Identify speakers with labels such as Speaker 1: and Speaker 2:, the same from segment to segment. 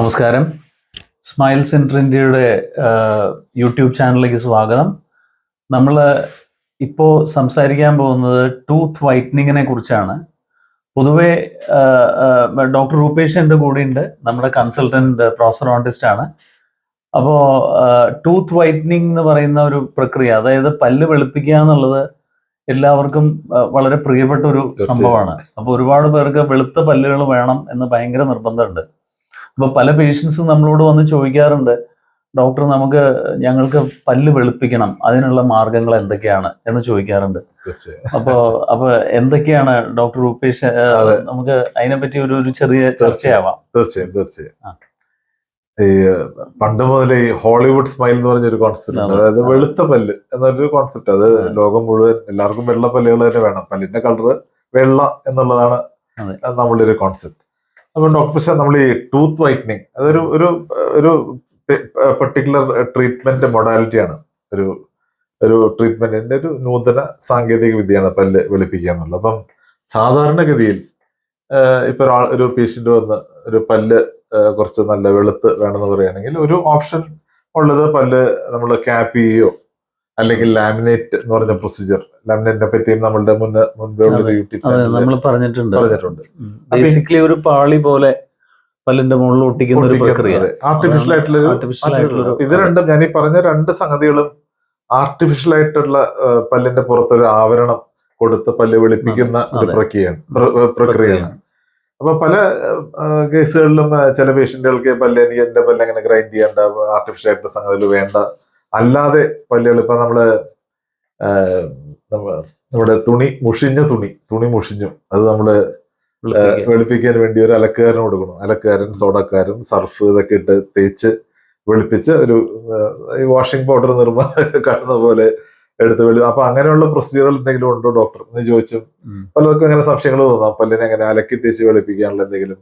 Speaker 1: നമസ്കാരം. Smile centre ഇന്ത്യയുടെ YouTube ചാനലിലേക്ക് സ്വാഗതം. നമ്മൾ ഇപ്പോൾ സംസാരിക്കാൻ പോകുന്നത് ടൂത്ത് വൈറ്റനിങ്ങിനെ കുറിച്ചാണ്. പൊതുവെ ഡോക്ടർ രൂപേഷ് എൻ്റെ കൂടെയുണ്ട്, നമ്മുടെ കൺസൾട്ടൻറ്റ് പ്രോസ്റ്റോഡോണ്ടിസ്റ്റ് ആണ്. അപ്പോൾ ടൂത്ത് വൈറ്റനിങ് എന്ന് പറയുന്ന ഒരു പ്രക്രിയ, അതായത് പല്ല് വെളുപ്പിക്കുക എന്നുള്ളത് എല്ലാവർക്കും വളരെ പ്രിയപ്പെട്ട ഒരു സംഭവമാണ്. അപ്പോൾ ഒരുപാട് പേർക്ക് വെളുത്ത പല്ലുകൾ വേണം എന്ന് ഭയങ്കര നിർബന്ധമുണ്ട്. അപ്പോൾ പല പേഷ്യൻസും നമ്മളോട് വന്ന് ചോദിക്കാറുണ്ട്, ഡോക്ടർ ഞങ്ങൾക്ക് പല്ല് വെളുപ്പിക്കണം, അതിനുള്ള മാർഗങ്ങൾ എന്തൊക്കെയാണ് എന്ന് ചോദിക്കാറുണ്ട്. അപ്പൊ എന്തൊക്കെയാണ് ഡോക്ടർ രൂപേഷ്, നമുക്ക് അതിനെപ്പറ്റി ഒരു ചെറിയ ചർച്ചയാവാം.
Speaker 2: തീർച്ചയായും. ഈ പണ്ട് മുതലേ ഈ ഹോളിവുഡ് സ്മൈൽ എന്ന് പറഞ്ഞൊരു കോൺസെപ്റ്റ് ഉണ്ട്. അതായത് വെളുത്ത പല്ല് എന്നൊരു കോൺസെപ്റ്റ്. അത് ലോകം മുഴുവൻ എല്ലാവർക്കും വെള്ള പല്ലുകൾ തന്നെ വേണം, പല്ലിന്റെ കളറ് വെള്ള എന്നുള്ളതാണ് നമ്മളുടെ ഒരു കോൺസെപ്റ്റ്. അപ്പൊ ഡോക്ടർ നമ്മൾ ഈ ടൂത്ത് വൈറ്റനിങ് അതൊരു ഒരു ഒരു പെർട്ടിക്കുലർ ട്രീറ്റ്മെന്റ് മൊഡാലിറ്റിയാണ്. ഒരു ട്രീറ്റ്മെന്റിന്റെ ഒരു നൂതന സാങ്കേതിക വിദ്യയാണ് പല്ല് വെളുപ്പിക്കുക എന്നുള്ളത്. അപ്പം സാധാരണഗതിയിൽ ഇപ്പൊ ഒരു പേഷ്യന്റ് വന്ന് ഒരു പല്ല് കുറച്ച് നല്ല വെളുത്ത് വേണമെന്ന് പറയുകയാണെങ്കിൽ ഒരു ഓപ്ഷൻ ഉള്ളത് പല്ല് നമ്മൾ ക്യാപ്പ് ചെയ്യുകയോ അല്ലെങ്കിൽ ലാമിനേറ്റ് എന്ന് പറഞ്ഞ പ്രൊസീജിയർ. ലാമിനേറ്റിനെ പറ്റിയും നമ്മളുടെ മുൻപേ ഉള്ള യൂട്യൂബ് ചാനൽ പറഞ്ഞിട്ടുണ്ട്.
Speaker 1: ബേസിക്കലി ഒരു പാളി പോലെ പല്ലിന്റെ മുകളിൽ ഒട്ടിക്കുന്ന ഒരു പ്രക്രിയ,
Speaker 2: ആർട്ടിഫിഷ്യൽ ആയിട്ടുള്ള ഇത് രണ്ടും ഞാൻ ഈ പറഞ്ഞ രണ്ട് സംഗതികളും ആർട്ടിഫിഷ്യൽ ആയിട്ടുള്ള പല്ലിന്റെ പുറത്തൊരു ആവരണം കൊടുത്ത് പല്ല് വെളുപ്പിക്കുന്ന ഒരു പ്രക്രിയയാണ്. അപ്പൊ പല കേസുകളിലും ചില പേഷ്യന്റുകൾക്ക് എന്റെ പല്ല് അങ്ങനെ ഗ്രൈൻഡ് ചെയ്യേണ്ട, ആർട്ടിഫിഷ്യൽ ആയിട്ടുള്ള സംഗതികൾ വേണ്ട, അല്ലാതെ പല്ലുകൾ ഇപ്പൊ നമ്മുടെ തുണി മുഷിഞ്ഞു അത് നമ്മള് വെളുപ്പിക്കാൻ വേണ്ടി ഒരു അലക്കുകാരന് കൊടുക്കണം. അലക്കുകാരൻ സോഡക്കാരും സർഫ് ഇതൊക്കെ ഇട്ട് തേച്ച് വെളുപ്പിച്ച് ഒരു വാഷിംഗ് പൗഡർ കാണുന്ന പോലെ എടുത്ത് അപ്പൊ അങ്ങനെയുള്ള പ്രൊസീജിയറുകൾ എന്തെങ്കിലും ഉണ്ടോ ഡോക്ടർ എന്ന് ചോദിച്ചു. പലർക്കും അങ്ങനെ സംശയങ്ങൾ തോന്നാം, പല്ലിനെ അങ്ങനെ അലക്കി തേച്ച് വെളുപ്പിക്കാനുള്ള എന്തെങ്കിലും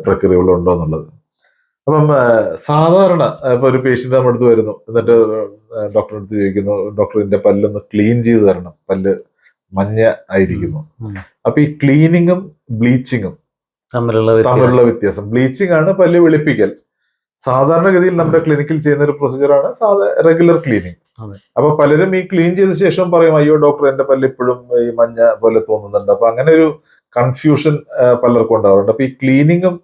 Speaker 2: പ്രക്രിയകൾ ഉണ്ടോ എന്നുള്ളത്. അപ്പം സാധാരണ ഇപ്പൊ ഒരു പേഷ്യന്റ് നമ്മുടെ അടുത്ത് വരുന്നു, എന്നിട്ട് ഡോക്ടറെ അടുത്ത് ചോദിക്കുന്നു, ഡോക്ടറിന്റെ പല്ലൊന്ന് ക്ലീൻ ചെയ്ത് തരണം, പല്ല് മഞ്ഞ ആയിരിക്കുന്നു. അപ്പൊ ഈ ക്ലീനിങ്ങും ബ്ലീച്ചിങ്ങും തമ്മിലുള്ള വ്യത്യാസം. ബ്ലീച്ചിങ് ആണ് പല്ല് വെളുപ്പിക്കൽ. സാധാരണഗതിയിൽ നമ്മുടെ ക്ലിനിക്കിൽ ചെയ്യുന്ന ഒരു പ്രൊസീജിയറാണ് റെഗുലർ ക്ലീനിങ്. അപ്പൊ പലരും ഈ ക്ലീൻ ചെയ്ത ശേഷം പറയും, അയ്യോ ഡോക്ടർ എന്റെ പല്ല് ഇപ്പോഴും ഈ മഞ്ഞ പോലെ തോന്നുന്നുണ്ട്. അപ്പൊ അങ്ങനെ ഒരു കൺഫ്യൂഷൻ പലർക്കും ഉണ്ടാവാറുണ്ട്. അപ്പൊ ഈ ക്ലീനിങ്ങും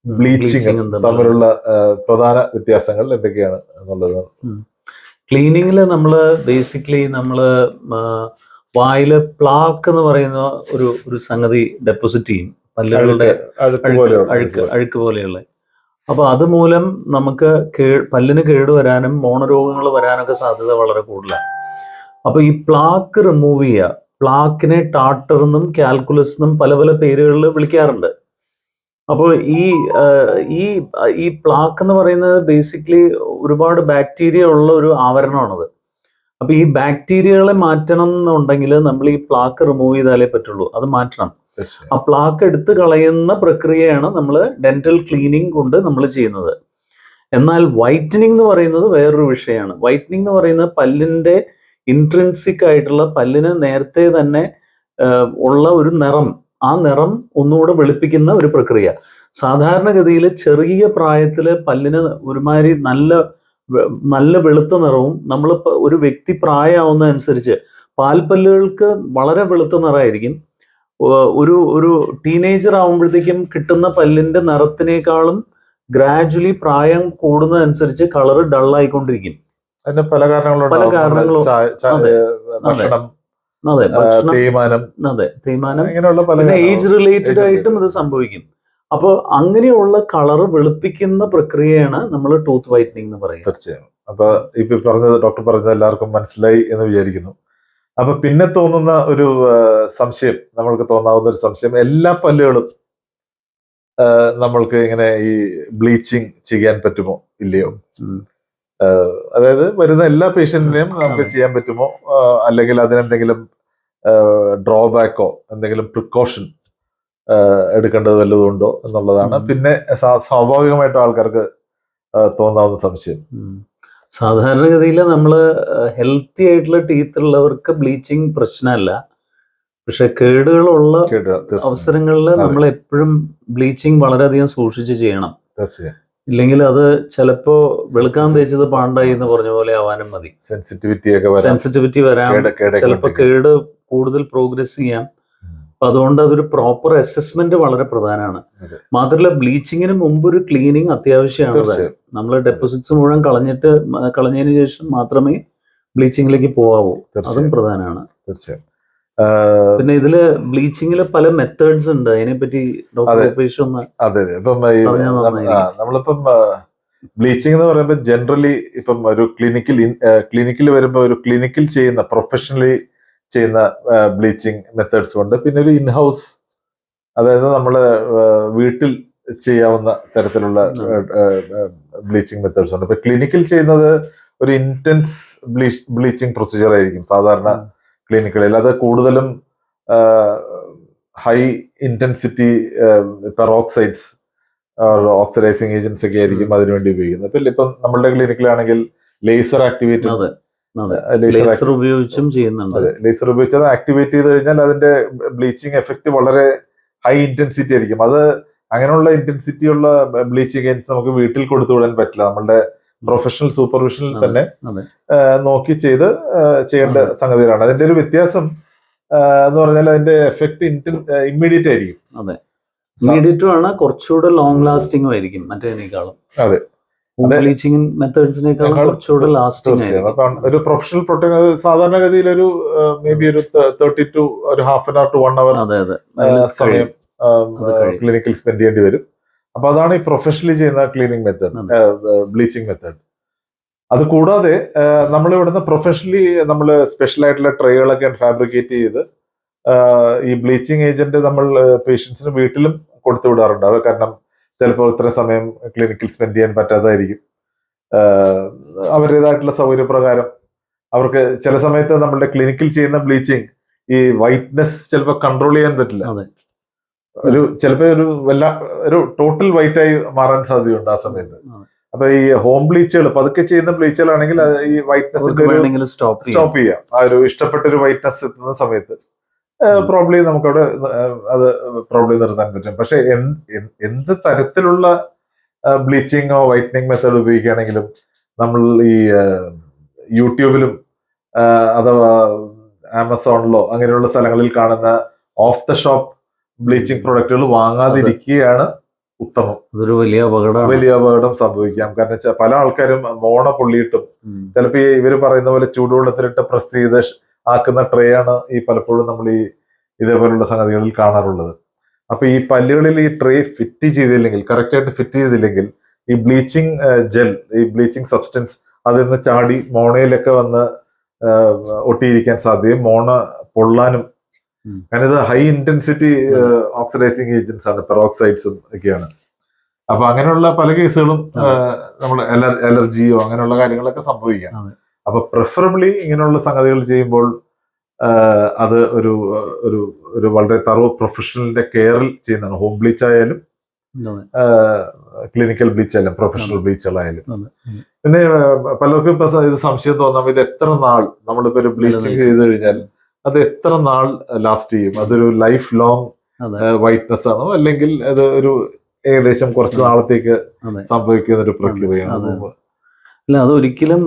Speaker 2: ബ്ലീച്ചിങ്ങും തമ്മിലുള്ള പ്രധാന വ്യത്യാസങ്ങൾ എന്തൊക്കെയാണ് എന്നുള്ളത്.
Speaker 1: ക്ലീനിങ്ങില് ബേസിക്കലി വായില് പ്ലാക്ക് എന്ന് പറയുന്ന ഒരു സംഗതി ഡെപ്പോസിറ്റ് ചെയ്യും, പല്ലുകളുടെ അഴുക്ക് പോലെയുള്ള. അപ്പൊ അതുമൂലം നമുക്ക് പല്ലിന് കേടുവരാനും മോണരോഗങ്ങൾ വരാനൊക്കെ സാധ്യത വളരെ കൂടുതലാണ്. അപ്പൊ ഈ പ്ലാക്ക് റിമൂവ് ചെയ്യുക, പ്ലാക്കിനെ ടാർട്ടർ എന്നും കാൽക്കുലസ് എന്നും പല പല പേരുകളിൽ വിളിക്കാറുണ്ട്. അപ്പോൾ ഈ പ്ലാക്ക് എന്ന് പറയുന്നത് ബേസിക്കലി ഒരുപാട് ബാക്ടീരിയ ഉള്ള ഒരു ആവരണമാണത്. അപ്പൊ ഈ ബാക്ടീരിയകളെ മാറ്റണം എന്നുണ്ടെങ്കിൽ നമ്മൾ ഈ പ്ലാക്ക് റിമൂവ് ചെയ്താലേ പറ്റുള്ളൂ, അത് മാറ്റണം. ആ പ്ലാക്ക് എടുത്ത് കളയുന്ന പ്രക്രിയയാണ് നമ്മൾ ഡെന്റൽ ക്ലീനിങ് കൊണ്ട് നമ്മൾ ചെയ്യുന്നത്. എന്നാൽ വൈറ്റനിങ് എന്ന് പറയുന്നത് വേറൊരു വിഷയമാണ്. വൈറ്റനിങ് എന്ന് പറയുന്നത് പല്ലിന്റെ ഇൻട്രിൻസിക് ആയിട്ടുള്ള, പല്ലിന് നേരത്തെ തന്നെ ഉള്ള ഒരു നിറം, ആ നിറം ഒന്നുകൂടെ വെളുപ്പിക്കുന്ന ഒരു പ്രക്രിയ. സാധാരണഗതിയിൽ ചെറിയ പ്രായത്തില് പല്ലിന് ഒരുമാതിരി നല്ല വെളുത്ത നിറവും, നമ്മളിപ്പോൾ ഒരു വ്യക്തി പ്രായമാവുന്നതനുസരിച്ച് പാൽപ്പല്ലുകൾക്ക് വളരെ വെളുത്ത നിറമായിരിക്കും. ഒരു ടീനേജർ ആവുമ്പോഴത്തേക്കും കിട്ടുന്ന പല്ലിന്റെ നിറത്തിനേക്കാളും ഗ്രാജുവലി പ്രായം കൂടുന്നതനുസരിച്ച് കളറ് ഡള്ളായിക്കൊണ്ടിരിക്കും.
Speaker 2: അതിന് പല കാരണങ്ങളും
Speaker 1: തേയ്മാനം, പിന്നെ ഏജ് റിലേറ്റഡ് ആയിട്ടും ഇത് സംഭവിക്കും. അപ്പൊ അങ്ങനെയുള്ള കളറ് വെളുപ്പിക്കുന്ന പ്രക്രിയയാണ് നമ്മൾ ടൂത്ത് വൈറ്റനിങ് എന്ന് പറയുന്നത്.
Speaker 2: തീർച്ചയായും. അപ്പൊ ഇപ്പൊ ഡോക്ടർ പറഞ്ഞത് എല്ലാവർക്കും മനസ്സിലായി എന്ന് വിചാരിക്കുന്നു. അപ്പൊ പിന്നെ തോന്നുന്ന ഒരു സംശയം, നമ്മൾക്ക് തോന്നാവുന്ന ഒരു സംശയം, എല്ലാ പല്ലുകളും നമ്മൾക്ക് ഇങ്ങനെ ഈ ബ്ലീച്ചിങ് ചെയ്യാൻ പറ്റുമോ ഇല്ലയോ? അതായത് വരുന്ന എല്ലാ പേഷ്യന്റിനെയും നമുക്ക് ചെയ്യാൻ പറ്റുമോ, അല്ലെങ്കിൽ അതിനെന്തെങ്കിലും ഡ്രോബാക്കോ എന്തെങ്കിലും പ്രിക്കോഷൻ എടുക്കേണ്ടത് വല്ലതും ഉണ്ടോ എന്നുള്ളതാണ് പിന്നെ സ്വാഭാവികമായിട്ടും ആൾക്കാർക്ക് തോന്നാവുന്ന സംശയം.
Speaker 1: സാധാരണഗതിയിൽ നമ്മൾ ഹെൽത്തി ആയിട്ടുള്ള ടീത്ത് ഉള്ളവർക്ക് ബ്ലീച്ചിങ് പ്രശ്നമല്ല. പക്ഷെ കേടുകളുള്ള അവസരങ്ങളിൽ നമ്മൾ എപ്പോഴും ബ്ലീച്ചിങ് വളരെയധികം സൂക്ഷിച്ച് ചെയ്യണം. ഇല്ലെങ്കിൽ അത് ചിലപ്പോ വെളുക്കാൻ തേച്ചത് പാണ്ടായി എന്ന് പറഞ്ഞ പോലെ ആവാനും മതി. സെൻസിറ്റിവിറ്റി വരാം, ചിലപ്പോ കേട് കൂടുതൽ പ്രോഗ്രസ് ചെയ്യാം. അപ്പൊ അതുകൊണ്ട് അതൊരു പ്രോപ്പർ അസസ്മെന്റ് വളരെ പ്രധാനമാണ്. മാത്രമല്ല ബ്ലീച്ചിങ്ങിന് മുമ്പ് ഒരു ക്ലീനിങ് അത്യാവശ്യമാണ്. നമ്മൾ ഡെപ്പോസിറ്റ്സ് മുഴുവൻ കളഞ്ഞതിന് ശേഷം മാത്രമേ ബ്ലീച്ചിങ്ങിലേക്ക് പോവാവൂ. അതും പ്രധാനമാണ്.
Speaker 2: തീർച്ചയായും.
Speaker 1: പിന്നെ ഇതില് ബ്ലീച്ചിങ്ങില് പല മെത്തേഡ്സ് ഉണ്ട്. അതിനെപ്പറ്റി ഡോക്ടർ രൂപേഷ് ഒന്ന്.
Speaker 2: അതെ, ഇപ്പം നമ്മളിപ്പം ബ്ലീച്ചിങ് എന്ന് പറയുമ്പോൾ ജനറലി ഇപ്പം ഒരു ക്ലിനിക്കിൽ വരുമ്പോൾ ഒരു ക്ലിനിക്കിൽ ചെയ്യുന്ന പ്രൊഫഷണലി ചെയ്യുന്ന ബ്ലീച്ചിങ് മെത്തേഡ്സ് ഉണ്ട്. പിന്നെ ഒരു ഇൻഹൗസ്, അതായത് നമ്മള് വീട്ടിൽ ചെയ്യാവുന്ന തരത്തിലുള്ള ബ്ലീച്ചിങ് മെത്തേഡ്സ് ഉണ്ട്. ഇപ്പൊ ക്ലിനിക്കിൽ ചെയ്യുന്നത് ഒരു ഇന്റൻസ് ബ്ലീച്ചിങ് പ്രൊസീജിയർ ആയിരിക്കും സാധാരണ ക്ലിനിക്കുകളിൽ. അത് കൂടുതലും high intensity peroxides oxidising agents ഒക്കെ ആയിരിക്കും അതിനുവേണ്ടി ഉപയോഗിക്കുന്നത്. പിന്നെ ഇപ്പം നമ്മളുടെ ക്ലിനിക്കിലാണെങ്കിൽ ലേസർ ആക്ടിവേറ്റഡ്,
Speaker 1: ലേസർ ഉപയോഗിച്ചും ചെയ്യുന്നുണ്ട്.
Speaker 2: ലേസർ ഉപയോഗിച്ച് അത് ആക്ടിവേറ്റ് ചെയ്ത് കഴിഞ്ഞാൽ അതിന്റെ ബ്ലീച്ചിങ് എഫക്റ്റ് വളരെ ഹൈ ഇന്റൻസിറ്റി ആയിരിക്കും. അത് അങ്ങനെയുള്ള ഇന്റൻസിറ്റി ഉള്ള ബ്ലീച്ചിങ് ഏജൻസ് നമുക്ക് വീട്ടിൽ കൊടുത്തുവിടാൻ പറ്റില്ല. നമ്മളുടെ പ്രൊഫഷണൽ സൂപ്പർവിഷനിൽ തന്നെ നോക്കി ചെയ്യേണ്ട സംഗതികളാണ്. അതിന്റെ ഒരു വ്യത്യാസം എന്ന് പറഞ്ഞാൽ അതിന്റെ എഫക്ട് ഇമ്മീഡിയറ്റ് ആയിരിക്കും.
Speaker 1: അതെ, ഇമ്മീഡിയറ്റും ആണ്, കുറച്ചുകൂടെ ലോങ് ലാസ്റ്റിംഗും ആയിരിക്കും മറ്റേതിനേക്കാളും.
Speaker 2: അതെ,
Speaker 1: ബ്ലീച്ചിങ് മെത്തേഡ്സിനേക്കാളും കുറച്ചുകൂടെ ലാസ്റ്റിംഗ് ആയിരിക്കും.
Speaker 2: ഒരു പ്രൊഫഷണൽ പ്രൊട്ടക്ട് സാധാരണഗതിയിൽ ഒരു മേ ബി ഒരു 30 to ഒരു half an hour to 1 hour സമയം ക്ലിനിക്കിൽ സ്പെൻഡ് ചെയ്യേണ്ടി വരും. അപ്പൊ അതാണ് ഈ പ്രൊഫഷണലി ചെയ്യുന്ന ക്ലീനിങ് മെത്തേഡ്, ബ്ലീച്ചിങ് മെത്തേഡ്. അത് കൂടാതെ നമ്മൾ ഇവിടുന്ന് പ്രൊഫഷണലി നമ്മൾ സ്പെഷ്യൽ ആയിട്ടുള്ള ട്രേകളൊക്കെ ഫാബ്രിക്കേറ്റ് ചെയ്ത് ഈ ബ്ലീച്ചിങ് ഏജന്റ് നമ്മൾ പേഷ്യൻസിന് വീട്ടിലും കൊടുത്തു വിടാറുണ്ട്. അത് കാരണം ചിലപ്പോൾ ഇത്ര സമയം ക്ലിനിക്കിൽ സ്പെൻഡ് ചെയ്യാൻ പറ്റാതായിരിക്കും. അവരുടേതായിട്ടുള്ള സൗകര്യപ്രകാരം അവർക്ക് ചില സമയത്ത് നമ്മളുടെ ക്ലിനിക്കിൽ ചെയ്യുന്ന ബ്ലീച്ചിങ് ഈ വൈറ്റ്നെസ് ചിലപ്പോൾ കൺട്രോൾ ചെയ്യാൻ പറ്റില്ല. ചിലപ്പോ ഒരു ടോട്ടൽ വൈറ്റ് ആയി മാറാൻ സാധ്യതയുണ്ട് ആ സമയത്ത്. അപ്പൊ ഈ ഹോം ബ്ലീച്ചുകൾ പതുക്കെ ചെയ്യുന്ന ബ്ലീച്ചുകളാണെങ്കിൽ ഈ വൈറ്റ്നസ് സ്റ്റോപ്പ് ചെയ്യാം. ആ ഒരു ഇഷ്ടപ്പെട്ട ഒരു വൈറ്റ്നസ് എത്തുന്ന സമയത്ത് പ്രോബ്ലി നമുക്കവിടെ അത് പ്രോബ്ലി നിർത്താൻ പറ്റും. പക്ഷെ എന്ത് തരത്തിലുള്ള ബ്ലീച്ചിങ്ങോ വൈറ്റനിങ് മെത്തേഡ് ഉപയോഗിക്കുകയാണെങ്കിലും നമ്മൾ ഈ യൂട്യൂബിലും അഥവാ ആമസോണിലോ അങ്ങനെയുള്ള സ്ഥലങ്ങളിൽ കാണുന്ന ഓഫ് ദ ഷോപ്പ് ബ്ലീച്ചിങ് പ്രൊഡക്റ്റുകൾ വാങ്ങാതിരിക്കുകയാണ് ഉത്തമം.
Speaker 1: അതൊരു വലിയ
Speaker 2: അപകടം സംഭവിക്കാം. കാരണം വെച്ചാൽ പല ആൾക്കാരും മോണ പൊള്ളിയിട്ടും ചിലപ്പോ ഇവര് പറയുന്ന പോലെ ചൂടുവെള്ളത്തിലിട്ട് പ്രസ് ചെയ്ത് ആക്കുന്ന ട്രേ ആണ് ഈ പലപ്പോഴും നമ്മൾ ഈ ഇതേപോലുള്ള സംഗതികളിൽ കാണാറുള്ളത്. അപ്പൊ ഈ പല്ലുകളിൽ ഈ ട്രേ ഫിറ്റ് ചെയ്തില്ലെങ്കിൽ, കറക്റ്റ് ആയിട്ട് ഫിറ്റ് ചെയ്തില്ലെങ്കിൽ ഈ ബ്ലീച്ചിങ് ജെൽ, ഈ ബ്ലീച്ചിങ് സബ്സ്റ്റൻസ് അതിൽ നിന്ന് ചാടി മോണയിലൊക്കെ വന്ന് ഒട്ടിയിരിക്കാൻ സാധ്യതയും മോണ പൊള്ളാനും. കാരണം ഇത് ഹൈ ഇന്റൻസിറ്റി ഓക്സിഡൈസിങ് ഏജൻസ് ആണ്, പെറോക്സൈഡ്സും ഒക്കെയാണ്. അപ്പൊ അങ്ങനെയുള്ള പല കേസുകളും നമ്മൾ അലർജിയോ അങ്ങനെയുള്ള കാര്യങ്ങളൊക്കെ സംഭവിക്കാം. അപ്പൊ പ്രിഫറബിളി ഇങ്ങനെയുള്ള സംഗതികൾ ചെയ്യുമ്പോൾ അത് ഒരു വളരെ തറവ് പ്രൊഫഷണലിന്റെ കെയറിൽ ചെയ്യുന്നതാണ്. ഹോം ബ്ലീച്ച് ആയാലും ക്ലിനിക്കൽ ബ്ലീച്ച് ആയാലും പ്രൊഫഷണൽ ബ്ലീച്ചുകളായാലും. പിന്നെ പലർക്കും ഇപ്പൊ ഇത് സംശയം തോന്നാം, ഇത് എത്ര നാൾ നമ്മളിപ്പോ ഒരു ബ്ലീച്ചിങ് ചെയ്ത് കഴിഞ്ഞാൽ അത് എത്ര നാൾ ലാസ്റ്റ് ചെയ്യും? അതൊരു ലൈഫ് ലോങ് വൈറ്റ്നസ് ആണോ, അല്ലെങ്കിൽ അത് ഒരു ഏകദേശം കുറച്ച് നാളത്തേക്ക് സംഭവിക്കുന്ന ഒരു പ്രക്രിയയാണ്?
Speaker 1: അല്ല, അതൊരിക്കലും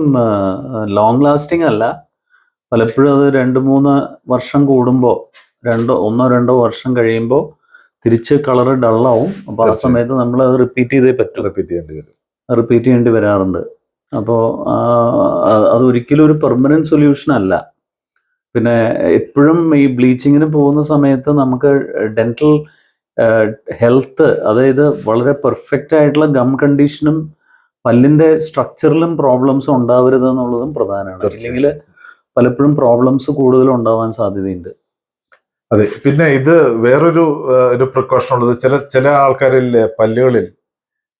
Speaker 1: ലോങ് ലാസ്റ്റിംഗ് അല്ല. പലപ്പോഴും അത് 2-3 വർഷം കൂടുമ്പോൾ, 1-2 വർഷം കഴിയുമ്പോൾ തിരിച്ച് കളറ് ഡള്ളാവും. അപ്പൊ ആ സമയത്ത് നമ്മൾ അത് റിപ്പീറ്റ് ചെയ്തേ പറ്റും, റിപ്പീറ്റ് ചെയ്യേണ്ടി വരാറുണ്ട്. അപ്പോൾ അതൊരിക്കലും ഒരു പെർമനന്റ് സൊല്യൂഷൻ അല്ല. പിന്നെ എപ്പോഴും ഈ ബ്ലീച്ചിങ്ങിന് പോകുന്ന സമയത്ത് നമുക്ക് ഡെന്റൽ ഹെൽത്ത്, അതായത് വളരെ പെർഫെക്റ്റ് ആയിട്ടുള്ള ഗം കണ്ടീഷനും പല്ലിന്റെ സ്ട്രക്ചറിലും പ്രോബ്ലംസ് ഉണ്ടാവരുത് എന്നുള്ളതും പ്രധാനമാണ്. ഇല്ലെങ്കിൽ പലപ്പോഴും പ്രോബ്ലംസ് കൂടുതൽ ഉണ്ടാവാൻ സാധ്യതയുണ്ട്.
Speaker 2: അതെ, പിന്നെ ഇത് വേറൊരു പ്രിക്കോഷൻ ഉള്ളത്, ചില ആൾക്കാരിൽ പല്ലുകളിൽ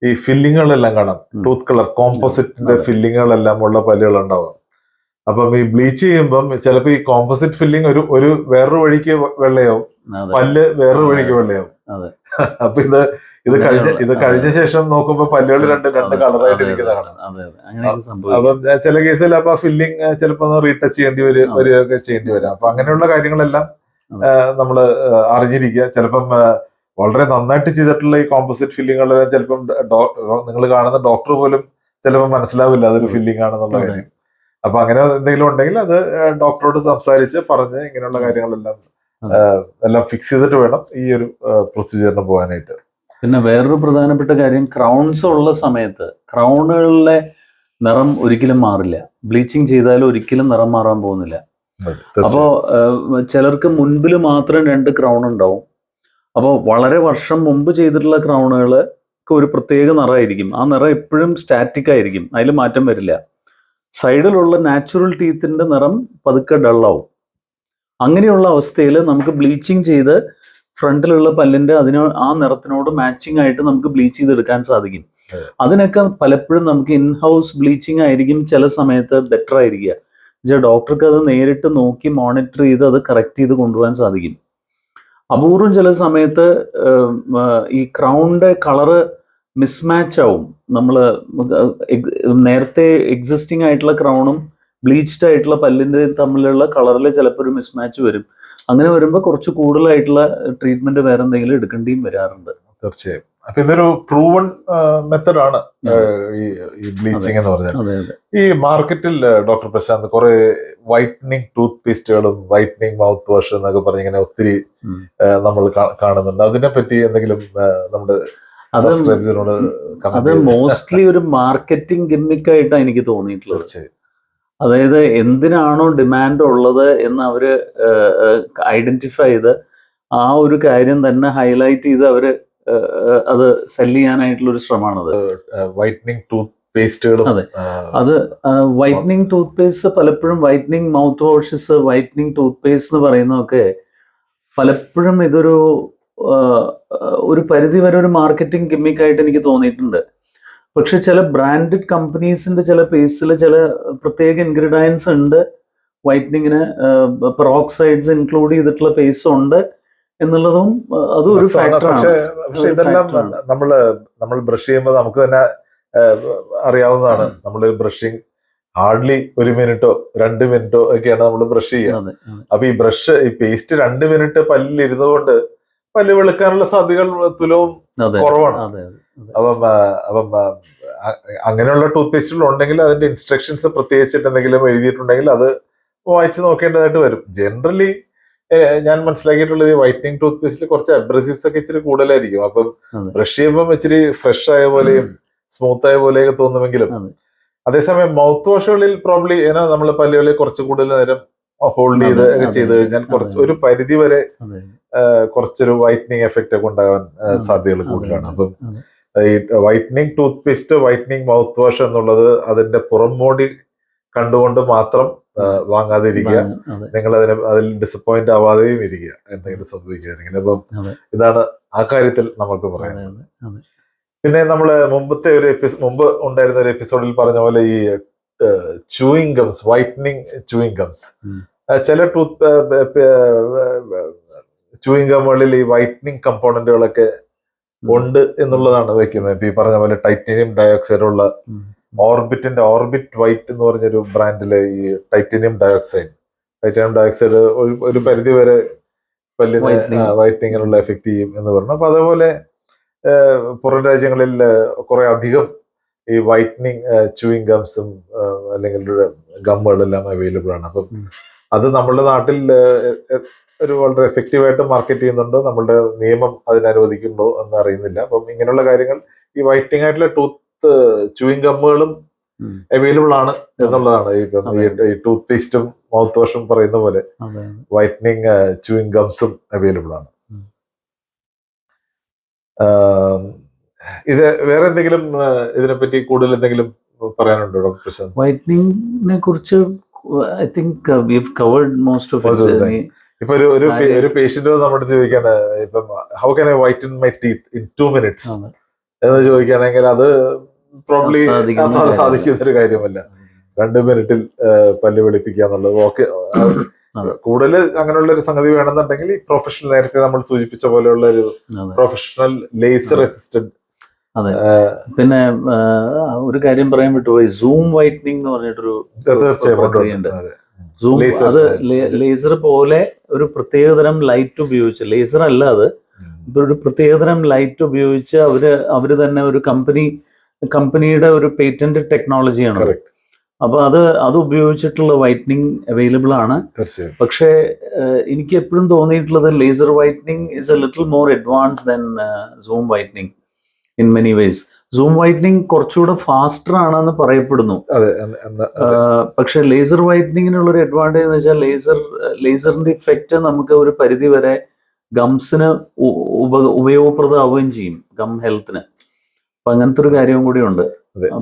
Speaker 2: ഈ ഫില്ലിങ്ങുകളെല്ലാം കാണാം, ടൂത്ത് കളർ കോമ്പോസിറ്റിന്റെ ഫില്ലിങ്ങുകളെല്ലാം ഉള്ള പല്ലുകൾ ഉണ്ടാവാം. അപ്പം ഈ ബ്ലീച്ച് ചെയ്യുമ്പം ചിലപ്പോ ഈ കോമ്പോസിറ്റ് ഫില്ലിങ് ഒരു വേറൊരു വഴിക്ക് വെള്ളയാവും, പല്ല് വേറൊരു വഴിക്ക് വെള്ളയാവും. അപ്പൊ ഇത് കഴിഞ്ഞ ശേഷം നോക്കുമ്പോ പല്ലുകൾ രണ്ട് കളറായിട്ട് ഇരിക്കുന്നതാണ്. അപ്പം ചില കേസിൽ അപ്പൊ ഫില്ലിങ് ചിലപ്പോ റീടച്ച് ചെയ്യേണ്ടി വരികയൊക്കെ ചെയ്യേണ്ടി വരാം. അപ്പൊ അങ്ങനെയുള്ള കാര്യങ്ങളെല്ലാം നമ്മള് അറിഞ്ഞിരിക്കുക. ചിലപ്പം വളരെ നന്നായിട്ട് ചെയ്തിട്ടുള്ള ഈ കോമ്പോസിറ്റ് ഫില്ലിങ്ങുകളെല്ലാം ചിലപ്പം നിങ്ങൾ കാണുന്ന ഡോക്ടർ പോലും ചിലപ്പോൾ മനസ്സിലാവില്ല അതൊരു ഫില്ലിംഗ് ആണെന്നുള്ള കാര്യം. അപ്പൊ അങ്ങനെ എന്തെങ്കിലും ഉണ്ടെങ്കിൽ അത് ഡോക്ടറോട് സംസാരിച്ച് പറഞ്ഞ് ഇങ്ങനെയുള്ള കാര്യങ്ങളെല്ലാം എല്ലാം ഫിക്സ് ചെയ്തിട്ട് വേണം ഈ ഒരു പ്രൊസീജിയറിന് പോകാനായിട്ട്.
Speaker 1: പിന്നെ വേറൊരു പ്രധാനപ്പെട്ട കാര്യം, ക്രൗൺസ് ഉള്ള സമയത്ത് ക്രൗണുകളിലെ നിറം ഒരിക്കലും മാറില്ല. ബ്ലീച്ചിങ് ചെയ്താലും ഒരിക്കലും നിറം മാറാൻ പോകുന്നില്ല. അപ്പോ ചിലർക്ക് മുൻപിൽ മാത്രം 2 ക്രൗൺ ഉണ്ടാവും. അപ്പോൾ വളരെ വർഷം മുമ്പ് ചെയ്തിട്ടുള്ള ക്രൗണുകൾക്ക് ഒരു പ്രത്യേക നിറമായിരിക്കും. ആ നിറം എപ്പോഴും സ്റ്റാറ്റിക് ആയിരിക്കും, അതിൽ മാറ്റം വരില്ല. സൈഡിലുള്ള നാച്ചുറൽ ടീത്തിന്റെ നിറം പതുക്കെ ഡള്ളാവും. അങ്ങനെയുള്ള അവസ്ഥയിൽ നമുക്ക് ബ്ലീച്ചിങ് ചെയ്ത് ഫ്രണ്ടിലുള്ള പല്ലിന്റെ ആ നിറത്തിനോട് മാച്ചിങ് ആയിട്ട് നമുക്ക് ബ്ലീച്ച് ചെയ്തെടുക്കാൻ സാധിക്കും. അതിനൊക്കെ പലപ്പോഴും നമുക്ക് ഇൻഹൗസ് ബ്ലീച്ചിങ് ആയിരിക്കും ചില സമയത്ത് ബെറ്റർ ആയിരിക്കുക. ഡോക്ടർക്ക് അത് നേരിട്ട് നോക്കി മോണിറ്റർ ചെയ്ത് അത് കറക്റ്റ് ചെയ്ത് കൊണ്ടുപോകാൻ സാധിക്കും. അപൂർവം ചില സമയത്ത് ഈ ക്രൗണിന്റെ കളറ് മിസ്മാച്ച് ആവും. നമ്മൾ നേരത്തെ എക്സിസ്റ്റിംഗ് ആയിട്ടുള്ള ക്രൗണും ബ്ലീച്ച്ഡ് ആയിട്ടുള്ള പല്ലിന്റെ തമ്മിലുള്ള കളറിൽ ചിലപ്പോൾ ഒരു മിസ്മാച്ച് വരും. അങ്ങനെ വരുമ്പോൾ കുറച്ച് കൂടുതലായിട്ടുള്ള ട്രീറ്റ്മെന്റ് വേറെ എന്തെങ്കിലും എടുക്കേണ്ടിയും വരാറുണ്ട്.
Speaker 2: തീർച്ചയായും. അപ്പൊ ഇതൊരു പ്രൂവൺ മെത്തഡ് ആണ് ഈ ബ്ലീച്ചിങ് എന്ന് പറഞ്ഞാൽ. ഈ മാർക്കറ്റിൽ ഡോക്ടർ പ്രശാന്ത് കുറെ വൈറ്റനിങ് ടൂത്ത് പേസ്റ്റുകളും വൈറ്റനിങ് മൗത്ത് വാഷ് എന്നൊക്കെ പറഞ്ഞ് ഇങ്ങനെ ഒത്തിരി നമ്മൾ കാണുന്നുണ്ട്. അതിനെപ്പറ്റി എന്തെങ്കിലും നമ്മുടെ
Speaker 1: അത് മോസ്റ്റ്ലി ഒരു മാർക്കറ്റിംഗ് ഗിമ്മിക്കായിട്ടാണ് എനിക്ക് തോന്നിയിട്ടുള്ളത്.
Speaker 2: തീർച്ചയായും.
Speaker 1: അതായത് എന്തിനാണോ ഡിമാൻഡ് ഉള്ളത് എന്ന് അവര് ഐഡന്റിഫൈ ചെയ്ത് ആ ഒരു കാര്യം തന്നെ ഹൈലൈറ്റ് ചെയ്ത് അവര് അത് സെല് ചെയ്യാനായിട്ടുള്ള ഒരു ശ്രമമാണത്.
Speaker 2: Whitening tooth പേസ്റ്റുകളും.
Speaker 1: അതെ, അത് വൈറ്റനിങ് ടൂത്ത് പേസ്റ്റ് പലപ്പോഴും whitening mouth washes, whitening tooth paste എന്ന് പറയുന്നതൊക്കെ പലപ്പോഴും ഇതൊരു പരിധി വരെ ഒരു മാർക്കറ്റിംഗ് ഗിമ്മിക്കായിട്ട് എനിക്ക് തോന്നിയിട്ടുണ്ട്. പക്ഷെ ചില ബ്രാൻഡഡ് കമ്പനീസിന്റെ ചില പേസ്റ്റിൽ ചില പ്രത്യേക ഇൻഗ്രീഡിയൻസ് ഉണ്ട്. വൈറ്റനിങ്ങിന് പെറോക്സൈഡ്സ് ഇൻക്ലൂഡ് ചെയ്തിട്ടുള്ള പേസ്റ്റ് ഉണ്ട് എന്നുള്ളതും അതും ഒരു ഫാക്ടറാണ്.
Speaker 2: പക്ഷെ ഇതെല്ലാം നമ്മൾ ബ്രഷ് ചെയ്യുമ്പോൾ നമുക്ക് തന്നെ അറിയാവുന്നതാണ്. നമ്മൾ ബ്രഷിങ് ഹാർഡ്ലി 1 മിനിറ്റോ 2 മിനിറ്റോ ഒക്കെയാണ് നമ്മൾ ബ്രഷ് ചെയ്യുക. അപ്പൊ ഈ പേസ്റ്റ് 2 മിനിറ്റ് പല്ലിൽ ഇരുന്നുകൊണ്ട് പല്ല് വെളുക്കാനുള്ള സാധ്യതകൾ തുലവും കുറവാണ്. അപ്പം അങ്ങനെയുള്ള ടൂത്ത് പേസ്റ്റുകൾ ഉണ്ടെങ്കിൽ അതിന്റെ ഇൻസ്ട്രക്ഷൻസ് പ്രത്യേകിച്ചിട്ട് എന്തെങ്കിലും എഴുതിയിട്ടുണ്ടെങ്കിൽ അത് വായിച്ച് നോക്കേണ്ടതായിട്ട് വരും. ജനറലി ഞാൻ മനസ്സിലാക്കിയിട്ടുള്ളത് ഈ വൈറ്റനിങ് ടൂത്ത് പേസ്റ്റിൽ കുറച്ച് അബ്രസീവ്സ് ഒക്കെ ഇച്ചിരി കൂടുതലായിരിക്കും. അപ്പം ബ്രഷ് ചെയ്യുമ്പോൾ ഇച്ചിരി ഫ്രഷ് ആയ പോലെയും സ്മൂത്ത് ആയ പോലെയൊക്കെ തോന്നുമെങ്കിലും അതേസമയം മൗത്ത് വാഷുകളിൽ പ്രോബ്ലി നമ്മൾ പല്ലുകളിൽ കുറച്ച് കൂടുതൽ നേരം ഹോൾഡ് ചെയ്ത് കഴിഞ്ഞാൽ ഒരു പരിധി വരെ കുറച്ചൊരു വൈറ്റനിങ് എഫക്റ്റ് ഒക്കെ ഉണ്ടാകാൻ സാധ്യതകൾ കൂടുതലാണ്. അപ്പം ഈ whitening tooth paste, whitening mouth wash എന്നുള്ളത് അതിന്റെ പുറംമോടി കണ്ടുകൊണ്ട് മാത്രം വാങ്ങാതിരിക്കുക. നിങ്ങൾ അതിൽ ഡിസപ്പോയിന്റ് ആവാതെയും ഇരിക്കുക, എന്തെങ്കിലും സംഭവിക്കാതിരിക്കുക. അപ്പം ഇതാണ് ആ കാര്യത്തിൽ നമുക്ക് പറയാനുള്ളത്. പിന്നെ നമ്മള് മുമ്പ് ഉണ്ടായിരുന്ന ഒരു എപ്പിസോഡിൽ പറഞ്ഞ പോലെ ഈ chewing gums, whitening chewing gums, ചില ചൂയിങ് ഗമ്മുകളിൽ ഈ വൈറ്റനിങ് കമ്പോണന്റുകളൊക്കെ ഉണ്ട് എന്നുള്ളതാണ് വെക്കുന്നത്. ഇപ്പൊ ഈ പറഞ്ഞ പോലെ ടൈറ്റാനിയം ഡയോക്സൈഡ് ഉള്ള ഓർബിറ്റ് വൈറ്റ് എന്ന് പറഞ്ഞൊരു ബ്രാൻഡില് ഈ ടൈറ്റാനിയം ഡയോക്സൈഡ് ഒരു പരിധി വരെ പല്ലിന് വൈറ്റനിങ്ങിനുള്ള എഫക്ട് ചെയ്യും എന്ന് പറഞ്ഞു. അപ്പൊ അതേപോലെ പുറം രാജ്യങ്ങളിൽ കുറെ അധികം ഈ വൈറ്റനിങ് ചൂയിങ് ഗംസും അല്ലെങ്കിൽ ഗമ്മുകളെല്ലാം അവൈലബിൾ ആണ്. അപ്പം അത് നമ്മുടെ നാട്ടിൽ ഒരു വളരെ എഫക്റ്റീവായിട്ട് മാർക്കറ്റ് ചെയ്യുന്നുണ്ടോ, നമ്മളുടെ നിയമം അതിനനുവദിക്കുന്നുണ്ടോ എന്ന് അറിയുന്നില്ല. അപ്പം ഇങ്ങനെയുള്ള കാര്യങ്ങൾ ഈ വൈറ്റനിങ് ആയിട്ടുള്ള ടൂത്ത് ചൂയിങ് ഗമ്മുകളും അവൈലബിൾ ആണ് എന്നുള്ളതാണ്. ഈ ടൂത്ത് പേസ്റ്റും മൗത്ത് വാഷും പറയുന്ന പോലെ വൈറ്റനിങ് ചൂയിങ് ഗംസും അവൈലബിൾ ആണ്. ഇത് വേറെ എന്തെങ്കിലും ഇതിനെപ്പറ്റി കൂടുതൽ എന്തെങ്കിലും പറയാനുണ്ടോ ഡോക്ടർ പ്രശാന്ത്?
Speaker 1: വൈറ്റനിങ്ങിനെ കുറിച്ച് I think we have covered most of it.
Speaker 2: ഇപ്പൊ ഒരു പേഷ്യന്റ് നമ്മുടെ ചോദിക്കാണ്, ഇപ്പം how can I whiten my teeth in 2 minutes എന്ന് ചോദിക്കുകയാണെങ്കിൽ അത് പ്രോബ്ലി സാധിക്കുന്ന ഒരു കാര്യമല്ല. 2 മിനിറ്റിൽ പല്ല് വെളുപ്പിക്കുക എന്നുള്ളത് ഓക്കെ. കൂടുതൽ അങ്ങനെയുള്ള ഒരു സംഗതി വേണമെന്നുണ്ടെങ്കിൽ ഈ പ്രൊഫഷണൽ, നേരത്തെ നമ്മൾ സൂചിപ്പിച്ച പോലെയുള്ള ഒരു പ്രൊഫഷണൽ ലേസർ അസിസ്റ്റന്റ്.
Speaker 1: അതെ. പിന്നെ ഒരു കാര്യം പറയാൻ വിട്ടുപോയി, സൂം വൈറ്റനിങ് എന്ന് പറഞ്ഞിട്ടൊരു പ്രക്രിയയുണ്ട്. സൂം, അത് ലേസർ പോലെ ഒരു പ്രത്യേകതരം ലൈറ്റ് ഉപയോഗിച്ച്, ലേസർ അല്ല അത്, ഇതൊരു പ്രത്യേകതരം ലൈറ്റ് ഉപയോഗിച്ച് അവര് തന്നെ ഒരു കമ്പനിയുടെ ഒരു പേറ്റന്റ് ടെക്നോളജിയാണ്.
Speaker 2: Correct.
Speaker 1: അപ്പൊ അത് ഉപയോഗിച്ചിട്ടുള്ള വൈറ്റനിങ് അവൈലബിൾ ആണ്.
Speaker 2: തീർച്ചയായും.
Speaker 1: പക്ഷേ എനിക്ക് എപ്പോഴും തോന്നിയിട്ടുള്ളത് laser whitening is A little more advance than zoom whitening in many vase. Zoom whitening കുറച്ചുകൂടെ ഫാസ്റ്റർ ആണെന്ന് പറയപ്പെടുന്നു.
Speaker 2: അതെ.
Speaker 1: പക്ഷെ ലേസർ വൈറ്റനിങ്ങിനുള്ള ഒരു അഡ്വാൻറ്റേജ് എന്ന് വെച്ചാൽ ലേസറിന്റെ ഇഫക്റ്റ് നമുക്ക് ഒരു പരിധി വരെ ഗംസിന് ഉപയോഗപ്രദമാവുകയും ചെയ്യും, ഗം ഹെൽത്തിന്. അപ്പൊ അങ്ങനത്തെ ഒരു കാര്യവും കൂടി ഉണ്ട്.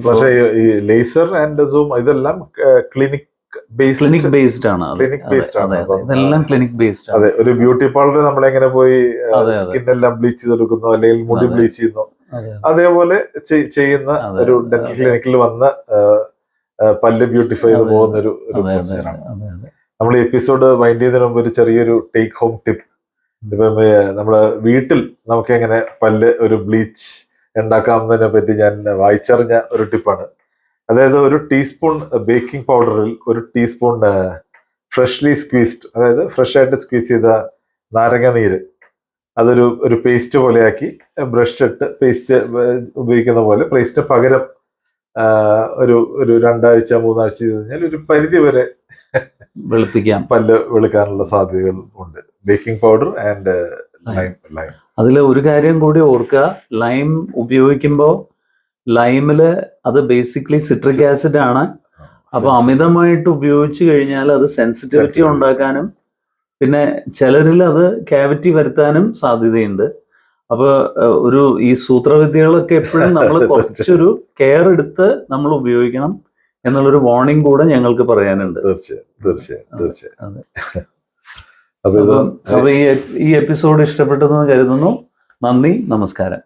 Speaker 2: പക്ഷേ ഈ ലേസർ ആൻഡ് സൂം ഇതെല്ലാം ക്ലിനിക്
Speaker 1: ബേസ്ഡ് ആണ്. ഇതെല്ലാം ക്ലിനിക് ബേസ്ഡ് ആണ്.
Speaker 2: അതെ, ഒരു ബ്യൂട്ടി പാർലർ നമ്മളെങ്ങനെ പോയി സ്കിന്നെല്ലാം ബ്ലീച്ച് ചെയ്തെടുക്കുന്നു അല്ലെങ്കിൽ മുടി ബ്ലീച്ച് ചെയ്യുന്നു, അതേപോലെ ചെയ്യുന്ന ഒരു ഡെന്റൽ ക്ലിനിക്കിൽ വന്ന് പല്ല് ബ്യൂട്ടിഫൈ ചെയ്ത് പോകുന്ന ഒരു പ്രൊസീജിയറാണ്. നമ്മൾ ഈ എപ്പിസോഡ് വൈൻഡ് ചെയ്യുന്നതിന് മുമ്പ് ഒരു ചെറിയൊരു ടേക്ക് ഹോം ടിപ്പ്. ഇപ്പം നമ്മള് വീട്ടിൽ നമുക്ക് എങ്ങനെ പല്ല് ഒരു ബ്ലീച്ച് ഉണ്ടാക്കാമെന്നതിനെ പറ്റി ഞാൻ വായിച്ചറിഞ്ഞ ഒരു ടിപ്പാണ്. അതായത് ഒരു ടീസ്പൂൺ ബേക്കിംഗ് പൗഡറിൽ ഒരു ടീസ്പൂൺ ഫ്രഷ്ലി സ്ക്വീസ്ഡ്, അതായത് ഫ്രഷ് ആയിട്ട് സ്ക്വീസ് ചെയ്ത നാരങ്ങ നീര്, ഒരു പേസ്റ്റ് പോലെയാക്കി ബ്രഷ് ഇട്ട് പേസ്റ്റ് ഉപയോഗിക്കുന്ന പോലെ പേസ്റ്റിന് പകരം ഒരു 2 ആഴ്ച 3 ആഴ്ച ചെയ്ത് കഴിഞ്ഞാൽ ഒരു പരിധി വരെ
Speaker 1: വെളുപ്പിക്കാം,
Speaker 2: പല്ല് വെളുക്കാനുള്ള സാധ്യതകൾ ഉണ്ട്. Baking powder and lime.
Speaker 1: അതിൽ ഒരു കാര്യം കൂടി ഓർക്കുക, ലൈം ഉപയോഗിക്കുമ്പോൾ ലൈമില് അത് ബേസിക്കലി സിട്രിക് ആസിഡ് ആണ്. അപ്പൊ അമിതമായിട്ട് ഉപയോഗിച്ചു കഴിഞ്ഞാൽ അത് സെൻസിറ്റിവിറ്റി ഉണ്ടാക്കാനും പിന്നെ ചിലരിൽ അത് ക്യാവിറ്റി വരുത്താനും സാധ്യതയുണ്ട്. അപ്പൊ ഈ സൂത്രവിദ്യകളൊക്കെ എപ്പോഴും നമ്മൾ കുറച്ചൊരു കെയർ എടുത്ത് നമ്മൾ ഉപയോഗിക്കണം എന്നുള്ളൊരു വാർണിംഗ് കൂടെ ഞങ്ങൾക്ക് പറയാനുണ്ട്.
Speaker 2: തീർച്ചയായും.
Speaker 1: അപ്പൊ ഈ എപ്പിസോഡ് ഇഷ്ടപ്പെട്ടെന്ന് കരുതുന്നു. നന്ദി, നമസ്കാരം.